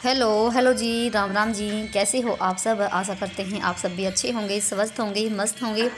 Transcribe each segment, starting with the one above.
Hello hello जी, राम राम जी। कैसे हो आप सब? आशा करते हैं आप सब भी अच्छे होंगे, स्वस्थ होंगे, मस्त होंगे।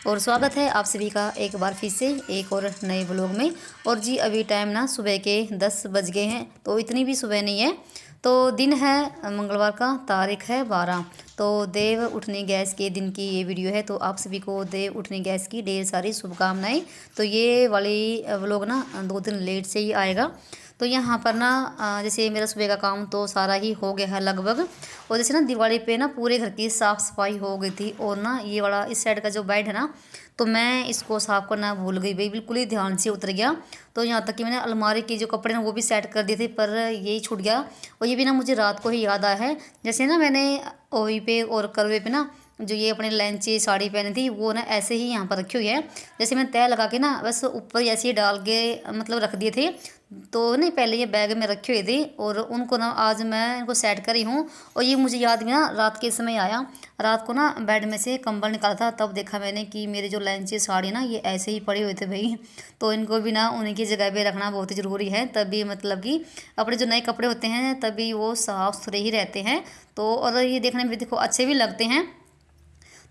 और स्वागत है आप सभी का एक बार फिर से एक और नए ब्लॉग में। और जी अभी टाइम ना सुबह के 10 बज गए हैं, तो इतनी भी सुबह नहीं है। तो दिन है मंगलवार का, तारीख है 12। तो देव उठनी गैस के दिन की ये वीडियो है। तो आप सभी को देव उठनी गैस की ढेर सारी शुभकामनाएं। तो ये वाली व्लॉग ना 2 दिन लेट से ही आएगा। तो यहाँ पर ना जैसे मेरा सुबह का काम तो सारा ही हो गया है लगभग। और जैसे ना दिवाली पे ना पूरे घर की साफ़ सफाई हो गई थी। और ना ये वाला इस साइड का जो बेड है ना, तो मैं इसको साफ़ करना भूल गई भाई, बिल्कुल ही ध्यान से उतर गया। तो यहाँ तक कि मैंने अलमारी के जो कपड़े हैं वो भी सेट कर दिए थे, पर यही छूट गया। और ये भी ना मुझे रात को ही याद आया है। जैसे ना मैंने ओवी पे और करवे पे ना जो ये अपने लैंची साड़ी पहनी थी, वो ना ऐसे ही यहाँ पर रखी हुई है। जैसे मैंने तय लगा के ना बस ऊपर ऐसे ही डाल के मतलब रख दिए थे। तो नहीं, पहले ये बैग में रखे हुए थे और उनको ना आज मैं इनको सेट करी हूँ। और ये मुझे याद भी ना रात के समय आया। रात को ना बेड में से कंबल निकाला था, तब देखा मैंने कि मेरे जो लैंची साड़ी ना ये ऐसे ही पड़े हुए थे भाई। तो इनको भी ना उन्हीं की जगह पे रखना बहुत ही ज़रूरी है, तभी मतलब कि अपने जो नए कपड़े होते हैं तभी वो साफ़ सुथरे ही रहते हैं। तो और ये देखने में भी देखो अच्छे भी लगते हैं।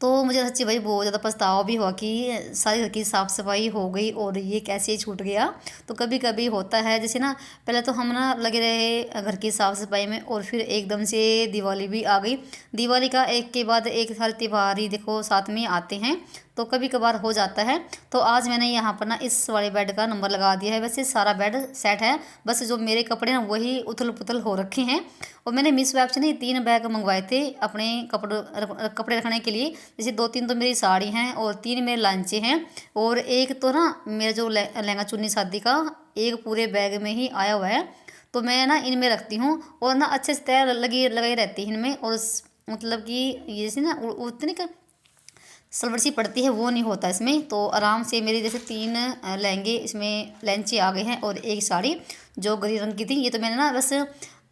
तो मुझे सच्ची भाई बहुत ज़्यादा पछतावा भी हुआ कि सारी घर की साफ़ सफाई हो गई और ये कैसे छूट गया। तो कभी कभी होता है, जैसे ना पहले तो हम ना लगे रहे घर की साफ़ सफाई में, और फिर एकदम से दिवाली भी आ गई। दिवाली का एक के बाद एक सारे त्यौहार ही देखो साथ में आते हैं, तो कभी कभार हो जाता है। तो आज मैंने यहाँ पर ना इस वाले बेड का नंबर लगा दिया है। वैसे सारा बेड सेट है, बस जो मेरे कपड़े ना वही उथल पुथल हो रखे हैं। और मैंने मिस वेब से नहीं 3 बैग मंगवाए थे अपने कपड़े रखने के लिए। जैसे 2-3 तो मेरी साड़ी हैं और 3 मेरे लांचे हैं, और एक तो ना मेरा जो लहंगा चुन्नी शादी का एक पूरे बैग में ही आया हुआ है। तो मैं ना इनमें रखती हूँ और ना अच्छे से तैयार लगाई रहती है इनमें। और मतलब कि ये जैसे ना उतनी का सलवट सी पड़ती है वो नहीं होता इसमें। तो आराम से मेरे जैसे 3 लहंगे इसमें लहंचे आ गए हैं और एक साड़ी जो गरी रंग की थी। ये तो मैंने ना बस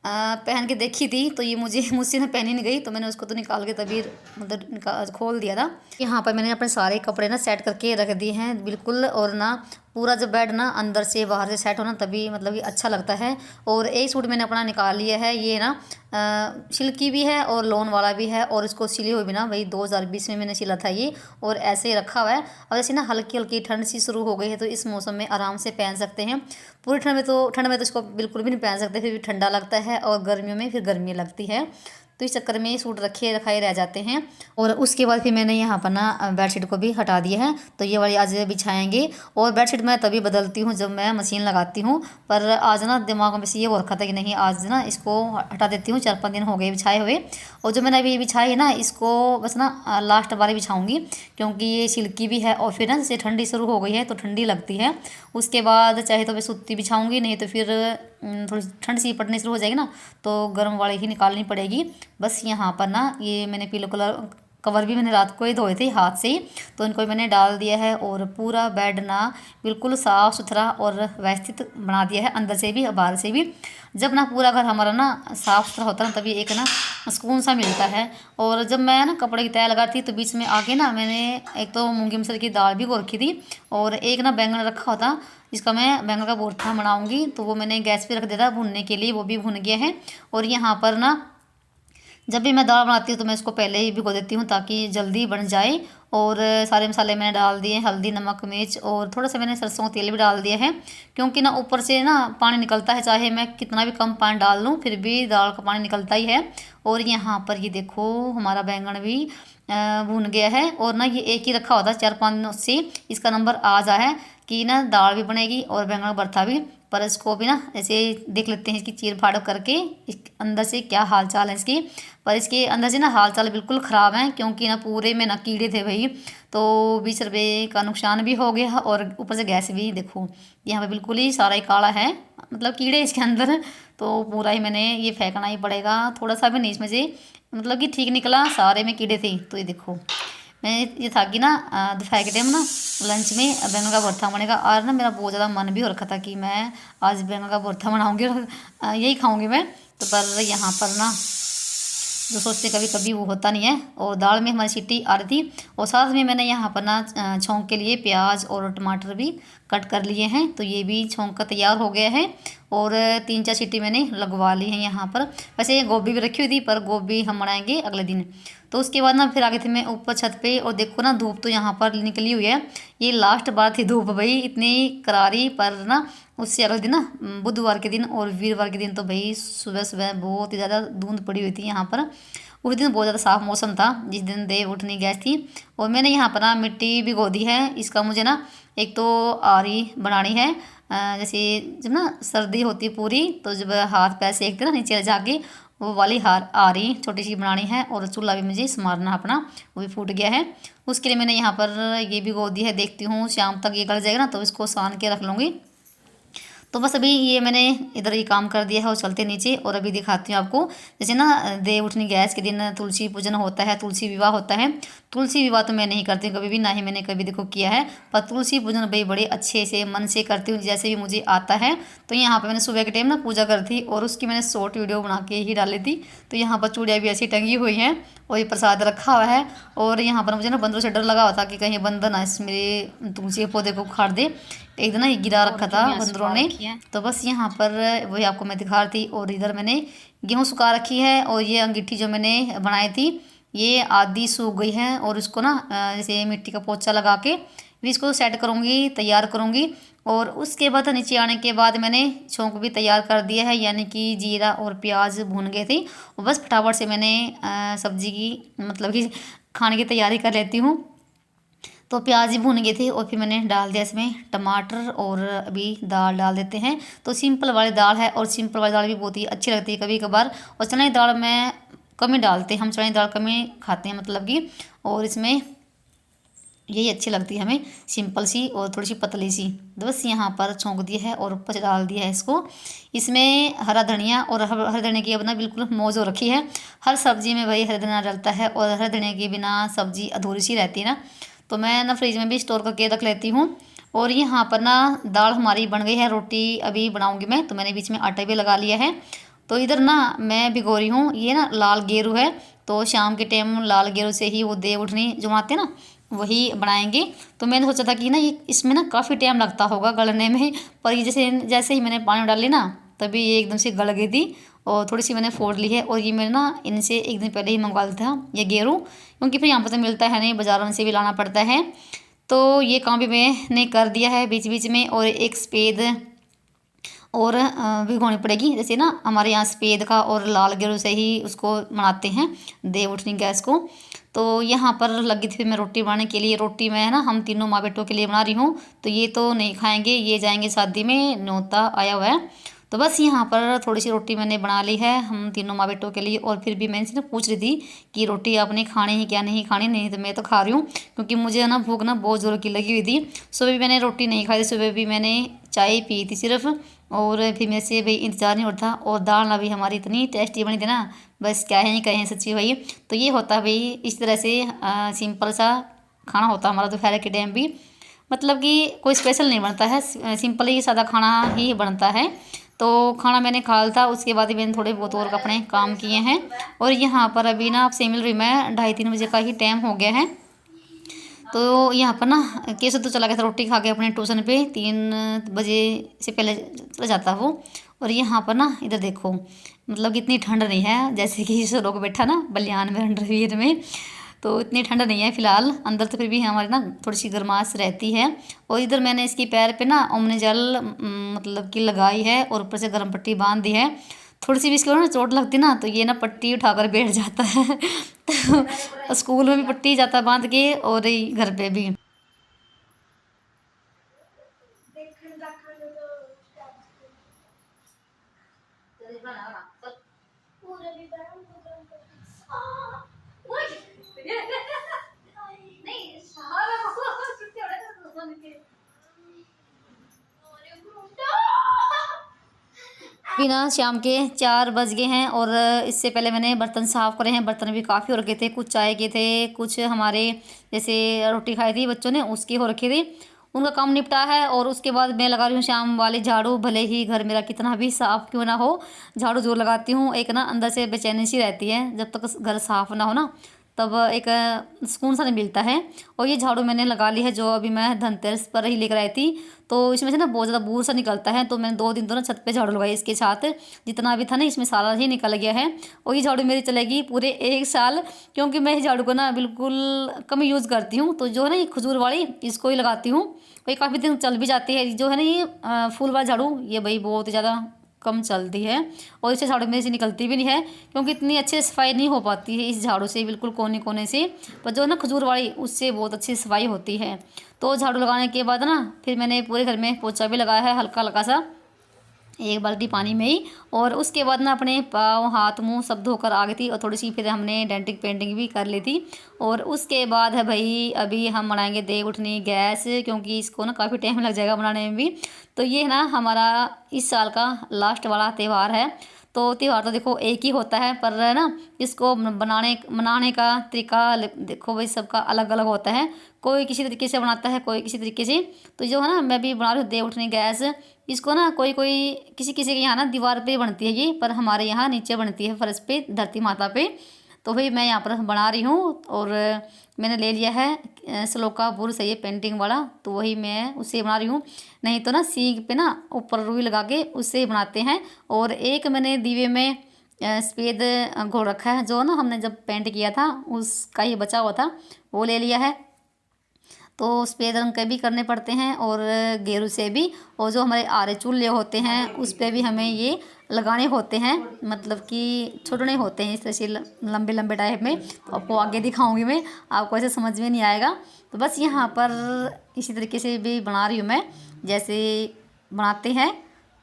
पहन के देखी थी, तो ये मुझसे ना पहनी नहीं गई, तो मैंने उसको तो निकाल के तभी मतलब खोल दिया था। यहाँ पर मैंने अपने सारे कपड़े ना सेट करके रख दिए हैं बिल्कुल। और ना पूरा जब बेड ना अंदर से बाहर से सेट होना तभी मतलब ये अच्छा लगता है। और एक सूट मैंने अपना निकाल लिया है, ये ना सिल्की भी है और लोन वाला भी है। और इसको सिली हुई भी ना वही 2020 में मैंने सिला था ये, और ऐसे ही रखा हुआ है। और ऐसे ना हल्की हल्की ठंड सी शुरू हो गई है, तो इस मौसम में आराम से पहन सकते हैं। पूरी ठंड में तो इसको बिल्कुल भी नहीं पहन सकते, फिर भी ठंडा लगता है, और गर्मियों में फिर गर्मी लगती है। तो इस चक्कर में सूट रखे रखाए रह जाते हैं। और उसके बाद फिर मैंने यहाँ पर ना बेडशीट को भी हटा दिया है, तो ये वाली आज बिछाएंगे। और बेडशीट मैं तभी बदलती हूँ जब मैं मशीन लगाती हूँ, पर आज ना दिमाग में से ये हो रखा था कि नहीं आज ना इसको हटा देती हूँ। 4-5 दिन हो गए बिछाए हुए। और जो मैंने अभी बिछाई है ना इसको बस ना लास्ट बार बिछाऊँगी, क्योंकि ये सिल्की भी है। और फिर ना जैसे ठंडी शुरू हो गई है तो ठंडी लगती है। उसके बाद चाहे तो मैं सूती बिछाऊँगी, नहीं तो फिर थोड़ी ठंड सी पड़नी शुरू हो जाएगी ना, तो गर्म वाली ही निकालनी पड़ेगी। बस यहाँ पर ना ये मैंने पीलो कलर कवर भी मैंने रात को ही धोए थे हाथ से ही, तो इनको भी मैंने डाल दिया है। और पूरा बेड ना बिल्कुल साफ़ सुथरा और व्यवस्थित बना दिया है, अंदर से भी और बाहर से भी। जब ना पूरा घर हमारा ना साफ़ सुथरा होता है ना, तभी एक ना सुकून सा मिलता है। और जब मैं ना कपड़े की तय लगा थी, तो बीच में आके ना मैंने एक तो मूंगी मसर की दाल भी गो रखी थी, और एक ना बैंगन रखा होता जिसका मैं बैंगन का भरता बनाऊंगी। तो वो मैंने गैस पे रख दिया था भुनने के लिए, वो भी भुन गया है। और यहाँ पर ना जब भी मैं दाल बनाती हूँ तो मैं इसको पहले ही भिगो देती हूँ ताकि जल्दी बन जाए। और सारे मसाले मैंने डाल दिए, हल्दी नमक मिर्च, और थोड़ा सा मैंने सरसों का तेल भी डाल दिया है, क्योंकि ना ऊपर से ना पानी निकलता है, चाहे मैं कितना भी कम पानी डाल लूँ फिर भी दाल का पानी निकलता ही है। और यहाँ पर ये देखो हमारा बैंगन भी भून गया है। और ना ये एक ही रखा होता है 4-5 दिनों से, इसका नंबर आज आया है कि ना दाल भी बनेगी और बैंगन का भरता भी। पर इसको भी ना ऐसे देख लेते हैं इसकी चीर फाड़ करके इस अंदर से क्या हाल चाल है इसकी। पर इसके अंदर से ना हाल चाल बिल्कुल ख़राब है, क्योंकि ना पूरे में ना कीड़े थे भाई। तो 20 रुपये का नुकसान भी हो गया, और ऊपर से गैस भी देखो यहाँ पे बिल्कुल ही सारा ही काला है, मतलब कीड़े इसके अंदर। तो पूरा ही मैंने ये फेंकना ही पड़ेगा, थोड़ा सा भी नहीं इसमें से मतलब कि ठीक निकला, सारे में कीड़े थे। तो ये देखो मैं ये था कि ना दोपहर के टाइम ना लंच में बैंगन का भरता बनेगा, और ना मेरा बहुत ज़्यादा मन भी हो रखा था कि मैं आज बैंगन का भरता बनाऊंगी और यही खाऊंगी मैं। तो पर यहाँ पर ना जो सोचते कभी कभी वो होता नहीं है। और दाल में हमारी सीटी आ रही थी, और साथ में मैंने यहाँ पर ना छौंक के लिए प्याज और टमाटर भी कट कर लिए हैं, तो ये भी छौंक का तैयार हो गया है। और 3-4 सीटी मैंने लगवा ली हैं यहाँ पर। वैसे गोभी भी रखी हुई थी, पर गोभी हम बनाएंगे अगले दिन। तो उसके बाद ना फिर आगे थे मैं ऊपर छत पे, और देखो ना धूप तो यहाँ पर निकली हुई है। ये लास्ट बार थी धूप भाई, इतनी करारी। पर ना उससे अगले दिन ना बुधवार के दिन और वीरवार के दिन तो भाई सुबह सुबह बहुत ही ज़्यादा धुंध पड़ी हुई थी यहाँ पर। उस दिन बहुत ज़्यादा साफ़ मौसम था जिस दिन देव उठनी गैस थी। और मैंने यहाँ पर ना मिट्टी भिगो दी है। इसका मुझे ना एक तो आरी बनानी है, जैसे जब ना सर्दी होती पूरी तो जब हाथ पैर सेकते ना नीचे जाके, वो वाली आरी छोटी सी बनानी है। और चूल्हा भी मुझे संवारना अपना, वो भी फूट गया है। उसके लिए मैंने यहाँ पर ये भिगो दी है। देखती हूँ शाम तक ये गल जाएगा ना तो इसको सान के रख लूँगी। तो बस अभी ये मैंने इधर ही काम कर दिया है और चलते नीचे। और अभी दिखाती हूँ आपको, जैसे ना देव उठनी गैस के दिन तुलसी पूजन होता है, तुलसी विवाह होता है। तुलसी विवाह तो मैं नहीं करती कभी भी, ना ही मैंने कभी देखो किया है। पर तुलसी पूजन भाई बड़े अच्छे से मन से करती हूँ, जैसे भी मुझे आता है। तो यहाँ पर मैंने सुबह के टाइम ना पूजा कर थी, और उसकी मैंने शॉर्ट वीडियो बना के ही डाली थी। तो यहाँ पर चूड़ियाँ भी ऐसी टंगी हुई हैं, और ये प्रसाद रखा हुआ है। और यहाँ पर मुझे ना बंदरों से डर लगा हुआ था कि कहीं बंदर ना इस मेरे तुलसी के पौधे को उखाड़ दे। एक दिन ना ये गिरा रखा था बंदरों ने। तो बस यहाँ पर वही आपको मैं दिखा रही थी। और इधर मैंने गेहूँ सुखा रखी है, और ये अंगीठी जो मैंने बनाई थी ये आधी सूख गई है। और इसको ना जैसे मिट्टी का पोछा लगा के भी इसको सेट करूँगी, तैयार करूँगी। और उसके बाद नीचे आने के बाद मैंने छोंक भी तैयार कर दिया है, यानी कि जीरा और प्याज भून गए थे। और बस फटाफट से मैंने सब्जी की मतलब कि खाने की तैयारी कर लेती हूँ। तो प्याज ही भून गए थे, और फिर मैंने डाल दिया इसमें टमाटर। और अभी दाल डाल देते हैं। तो सिंपल वाली दाल है, और सिंपल वाली दाल भी बहुत ही अच्छी लगती है कभी कभार। और चने की दाल में कम ही डालते हैं हम, चने की दाल कम ही खाते हैं मतलब कि। और इसमें यही अच्छी लगती है हमें, सिंपल सी और थोड़ी सी पतली सी। तो बस यहाँ पर छोंक दिया है और ऊपर से डाल दिया है इसको। इसमें हरा धनिया, और हरे धनिया की अब ना बिल्कुल मौज हो रखी है। हर सब्जी में वही हरा धनिया डलता है, और हरे धनिया के बिना सब्जी अधूरी सी रहती है ना। तो मैं ना फ्रिज में भी स्टोर करके रख लेती हूँ। और यहाँ पर ना दाल हमारी बन गई है, रोटी अभी बनाऊँगी मैं। तो मैंने बीच में आटा भी लगा लिया है। तो इधर ना मैं भिगो रही हूँ, ये ना लाल गेरू है। तो शाम के टाइम लाल गेरू से ही वो देव उठनी जो बनाते हैं ना वही बनाएंगे। तो मैंने सोचा था कि ना ये इसमें ना काफ़ी टाइम लगता होगा गलने में। पर ये जैसे जैसे ही मैंने पानी डाली ना तभी ये एकदम से गल गई थी। और थोड़ी सी मैंने फोड़ ली है। और ये मैंने ना इनसे एक दिन पहले ही मंगवा लिया था ये गेरू, क्योंकि फिर यहाँ पर तो मिलता है नहीं, बाज़ारों से भी लाना पड़ता है। तो ये काम भी मैंने कर दिया है बीच बीच में। और एक सफ़ेद और भिगोनी पड़ेगी, जैसे ना हमारे यहाँ सफ़ेद का और लाल गेरू से ही उसको बनाते हैं देव उठनी गैस को। तो यहाँ पर लगी थी मैं रोटी बनाने के लिए। रोटी मैं ना हम तीनों माँ बेटों के लिए बना रही हूँ। तो ये तो नहीं खाएंगे, ये जाएंगे शादी में, न्योता आया हुआ है। तो बस यहाँ पर थोड़ी सी रोटी मैंने बना ली है हम तीनों माँ बेटों के लिए। और फिर भी मैं इनसे ना पूछ रही थी कि रोटी आपने खानी है क्या नहीं खानी। नहीं तो मैं तो खा रही हूँ, क्योंकि मुझे ना भूख ना बहुत ज़ोर की लगी हुई थी। सुबह भी मैंने रोटी नहीं खाई थी, सुबह भी मैंने चाय पी थी सिर्फ। और फिर मेरे से भाई इंतज़ार नहीं होता। और दाल ना भी हमारी इतनी टेस्टी बनी थी ना, बस क्या ही कहें सच्ची भाई। तो ये होता है भाई इस तरह से सिंपल सा खाना होता है हमारा दोपहर के टाइम भी। मतलब कि कोई स्पेशल नहीं बनता है, सिंपल ही सादा खाना ही बनता है। तो खाना मैंने खा लिया था, उसके बाद ही मैंने थोड़े बहुत और अपने काम किए हैं। और यहाँ पर अभी ना आपसे मिल रही मैं 2:30-3 बजे का ही टाइम हो गया है। तो यहाँ पर ना कैसे तो चला गया था रोटी खा के अपने ट्यूशन पे, 3 बजे से पहले चला जाता वो। और यहाँ पर ना इधर देखो, मतलब कि इतनी ठंड नहीं है जैसे कि इस लोग बैठा ना बलियान में अंडरवियर में। तो इतनी ठंड नहीं है फिलहाल, अंदर तो फिर भी हमारी ना थोड़ी सी गर्माश रहती है। और इधर मैंने इसकी पैर पे ना ओमने जल मतलब कि लगाई है, और ऊपर से गर्म पट्टी बांध दी है। थोड़ी सी भी इसके ना चोट लगती ना तो ये ना पट्टी उठाकर बैठ जाता है। तो स्कूल में भी पट्टी जाता है बांध के, और घर पे भी। अभी ना शाम के 4 बज गए हैं, और इससे पहले मैंने बर्तन साफ़ करे हैं। बर्तन भी काफ़ी हो रखे थे, कुछ चाय के थे, कुछ हमारे जैसे रोटी खाई थी बच्चों ने उसकी हो रखे थे, उनका काम निपटा है। और उसके बाद मैं लगा रही हूँ शाम वाली झाड़ू। भले ही घर मेरा कितना भी साफ़ क्यों ना हो, झाड़ू जरूर लगाती हूँ। एक ना अंदर से बेचैनी सी रहती है जब तक घर साफ़ ना हो ना, तब एक सुकून सा नहीं मिलता है। और ये झाड़ू मैंने लगा ली है, जो अभी मैं धनतेरस पर ही लेकर आई थी। तो इसमें से ना बहुत ज़्यादा बूर सा निकलता है, तो मैंने 2 दिन तो ना छत पे झाड़ू लगाई इसके साथ। जितना भी था ना इसमें सारा ही निकल गया है। और ये झाड़ू मेरी चलेगी पूरे 1 साल, क्योंकि मैं इस झाड़ू को ना बिल्कुल कम यूज़ करती हूँ। तो जो है ना ये खजूर वाली, इसको ही लगाती हूँ। ये काफ़ी दिन चल भी जाती है। जो है ना ये फूल वाला झाड़ू, ये भाई बहुत ज़्यादा कम चलती है। और इससे झाड़ू मेरे से निकलती भी नहीं है, क्योंकि इतनी अच्छी सफाई नहीं हो पाती है इस झाड़ू से, बिल्कुल कोने कोने से। पर जो है ना खजूर वाली, उससे बहुत अच्छी सफाई होती है। तो झाड़ू लगाने के बाद ना फिर मैंने पूरे घर में पोछा भी लगाया है, हल्का हल्का सा, 1 बाल्टी पानी में ही। और उसके बाद ना अपने पाँव हाथ मुंह सब धोकर आ गई थी। और थोड़ी सी फिर हमने डेंटिंग पेंटिंग भी कर ली थी। और उसके बाद है भाई अभी हम बनाएंगे देव उठनी गैस, क्योंकि इसको ना काफ़ी टाइम लग जाएगा बनाने में भी। तो ये ना हमारा इस साल का लास्ट वाला त्यौहार है। तो त्यौहार तो देखो एक ही होता है, पर ना इसको मनाने का तरीका देखो भाई सबका अलग अलग होता है। कोई किसी तरीके से बनाता है, कोई किसी तरीके से। तो जो है ना मैं भी बना रही हूँ देव उठनी गैस। इसको ना कोई कोई किसी किसी के यहाँ ना दीवार पे बनती है ये, पर हमारे यहाँ नीचे बनती है फर्श पे, धरती माता पे। तो भाई मैं यहाँ पर बना रही हूँ। और मैंने ले लिया है सलोका बुर्श है ये पेंटिंग वाला, तो वही मैं उससे बना रही हूँ। नहीं तो ना सीख पे ना ऊपर रुई लगा के उससे बनाते हैं। और एक मैंने दीवे में सफ़ेद घोल रखा है, जो ना हमने जब पेंट किया था उसका ही बचा हुआ था, वो ले लिया है। तो सफ़ेद रंग के भी करने पड़ते हैं और गेरू से भी। और जो हमारे आरे चूल्हे होते हैं उस पर भी हमें ये लगाने होते हैं, मतलब कि छोड़ने होते हैं इस तरह से लंबे लंबे टाइप में। तो आपको आगे दिखाऊंगी मैं, आपको ऐसे समझ में नहीं आएगा। तो बस यहाँ पर इसी तरीके से भी बना रही हूँ मैं, जैसे बनाते हैं।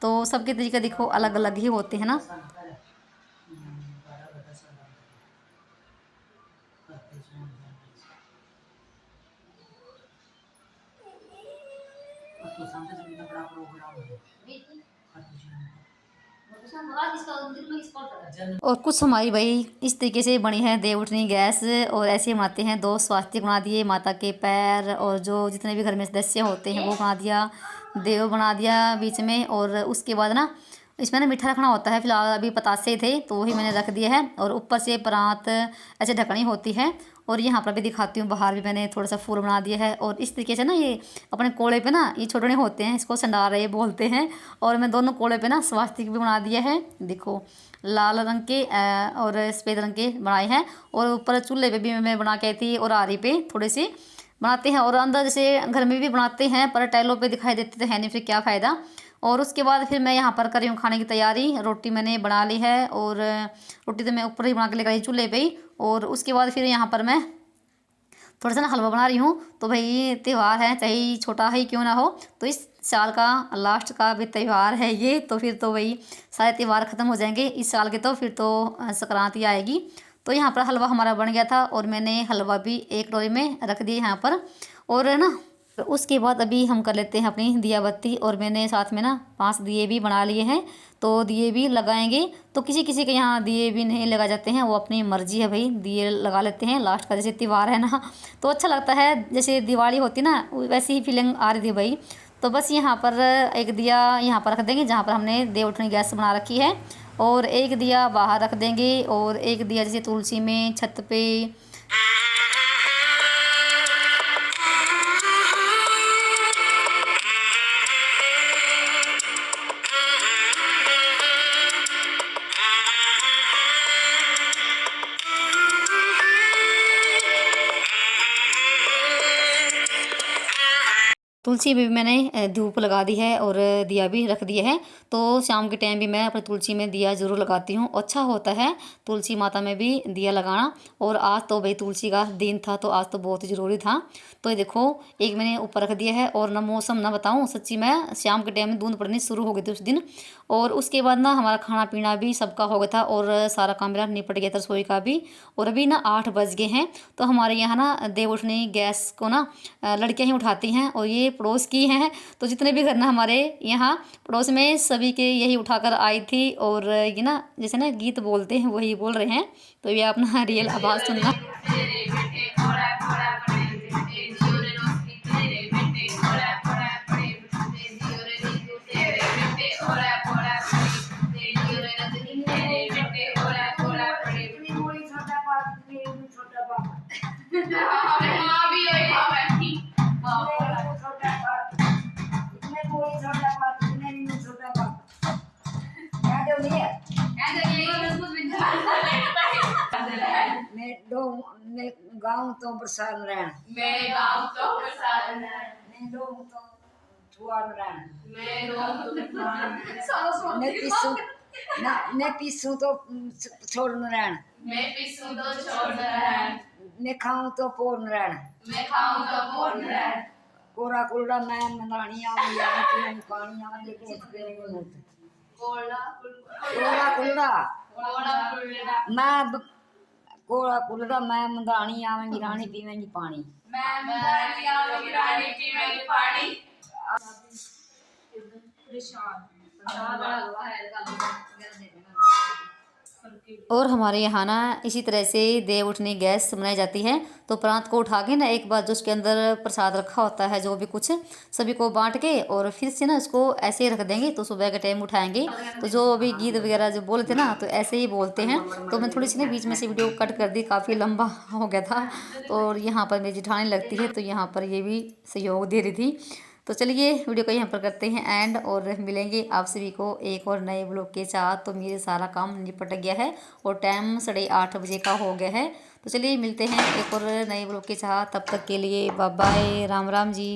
तो सबके तरीके देखो अलग अलग ही होते हैं ना। और कुछ हमारी भाई इस तरीके से बनी है देव उठनी गैस। और ऐसे बनाते हैं, 2 स्वास्तिक बना दिए, माता के पैर, और जो जितने भी घर में सदस्य होते हैं वो बना दिया, देव बना दिया बीच में। और उसके बाद ना इसमें ना मीठा रखना होता है। फिलहाल अभी पतासे थे तो वही मैंने रख दिया है। और ऊपर से परात ऐसे ढकनी होती है। और यहाँ पर भी दिखाती हूँ, बाहर भी मैंने थोड़ा सा फूल बना दिया है। और इस तरीके से ना ये अपने कोड़े पे ना ये छोड़ने होते हैं, इसको संडारे बोलते हैं। और मैं दोनों कोड़े पे ना स्वास्तिक भी बना दिया है, देखो लाल रंग के और सफ़ेद रंग के बनाए हैं। और ऊपर चूल्हे पे भी मैं बना के थी, और आरी पे थोड़े से बनाते हैं। और अंदर जैसे घर में भी बनाते हैं, पर टाइलों पे दिखाई देते तो है नहीं, फिर क्या फ़ायदा। और उसके बाद फिर मैं यहाँ पर कर रही हूँ खाने की तैयारी। रोटी मैंने बना ली है, और रोटी तो मैं ऊपर ही बना के लेकर आई चूल्हे पे ही। और उसके बाद फिर यहाँ पर मैं थोड़ा सा ना हलवा बना रही हूँ। तो भाई त्यौहार है, चाहे छोटा ही क्यों ना हो, तो इस साल का लास्ट का भी त्यौहार है ये। तो फिर तो भाई सारे त्यौहार ख़त्म हो जाएंगे इस साल के, तो फिर तो संक्रांति आएगी। तो यहाँ पर हलवा हमारा बन गया था, और मैंने हलवा भी एक कटोरी में रख दिया यहाँ पर। और है ना उसके बाद अभी हम कर लेते हैं अपनी दिया बत्ती। और मैंने साथ में ना 5 दिए भी बना लिए हैं, तो दिए भी लगाएंगे। तो किसी किसी के यहाँ दिए भी नहीं लगा जाते हैं, वो अपनी मर्जी है भाई, दिए लगा लेते हैं लास्ट का, जैसे त्यौहार है ना, तो अच्छा लगता है। जैसे दिवाली होती ना वैसी ही फीलिंग आ रही थी भाई। तो बस यहाँ पर एक दिया यहाँ पर रख देंगे जहाँ पर हमने देव उठनी गैस बना रखी है, और एक दिया बाहर रख देंगे, और एक दिया जैसे तुलसी में, छत पे। तुलसी में भी मैंने धूप लगा दी है, और दिया भी रख दिया है। तो शाम के टाइम भी मैं अपनी तुलसी में दिया ज़रूर लगाती हूँ, अच्छा होता है तुलसी माता में भी दिया लगाना। और आज तो भाई तुलसी का दिन था, तो आज तो बहुत ही ज़रूरी था। तो ये देखो एक मैंने ऊपर रख दिया है। और ना मौसम ना बताऊँ सच्ची, मैं शाम के टाइम में बूंद पड़नी शुरू हो गई थी उस दिन। और उसके बाद ना हमारा खाना पीना भी सबका हो गया था, और सारा काम मेरा निपट गया था रसोई का भी। और अभी ना 8 बज गए हैं। तो हमारे यहाँ ना देव उठनी गैस को ना लड़कियाँ ही उठाती हैं, और ये पड़ोस की हैं। तो जितने भी घर ना हमारे यहाँ पड़ोस में सभी के यही उठाकर आई थी। और ये ना जैसे ना गीत बोलते हैं वही बोल रहे हैं। तो ये अपना रियल आवाज़ सुनना। छोटा बाबा माँ भी वही बैठी छोटा बाबा इतने कोई छोटा बाबा इतने नहीं छोटा बाबा क्या जो नहीं है मैं दो मैं गाँव तो बरसात रहन मेरे गाँव तो बरसात मैं दो तो छुआन रहन मैं मैं पीसू तो छोड़न रहन मैं पिसूं तो छोड़ रहन मैं खाऊं तो पोन रहन मैं खाऊं तो पूर्ण रहन कोरा कुलड़ा मैं मनानी आवी यानी पानी आवे को कोला कोरा कुलड़ा कोला कुलड़ा मैं कोरा कुलड़ा मैं मंदानी आवेंगी रानी पीवेंगी पानी मैं मदानी आवेंगी रानी पीवेंगी पानी और हमारे यहाँ ना इसी तरह से देव उठनी गैस मनाई जाती है। तो प्रांत को उठा के ना एक बार जो उसके अंदर प्रसाद रखा होता है जो भी कुछ सभी को बांट के और फिर से ना इसको ऐसे ही रख देंगे। तो सुबह के टाइम उठाएंगे तो जो अभी गीत वगैरह जो बोले थे ना तो ऐसे ही बोलते हैं। तो मैं थोड़ी सी ना बीच में से वीडियो कट कर दी, काफ़ी लंबा हो गया था। तो और यहाँ पर मेरी जेठानी लगती है तो यहाँ पर ये भी सहयोग दे रही थी। तो चलिए वीडियो को यहाँ पर करते हैं एंड और मिलेंगे आप सभी को एक और नए ब्लॉग के साथ। तो मेरे सारा काम निपट गया है और टाइम 8:30 बजे का हो गया है। तो चलिए मिलते हैं एक और नए ब्लॉग के साथ, तब तक के लिए बाय बाय, राम राम जी।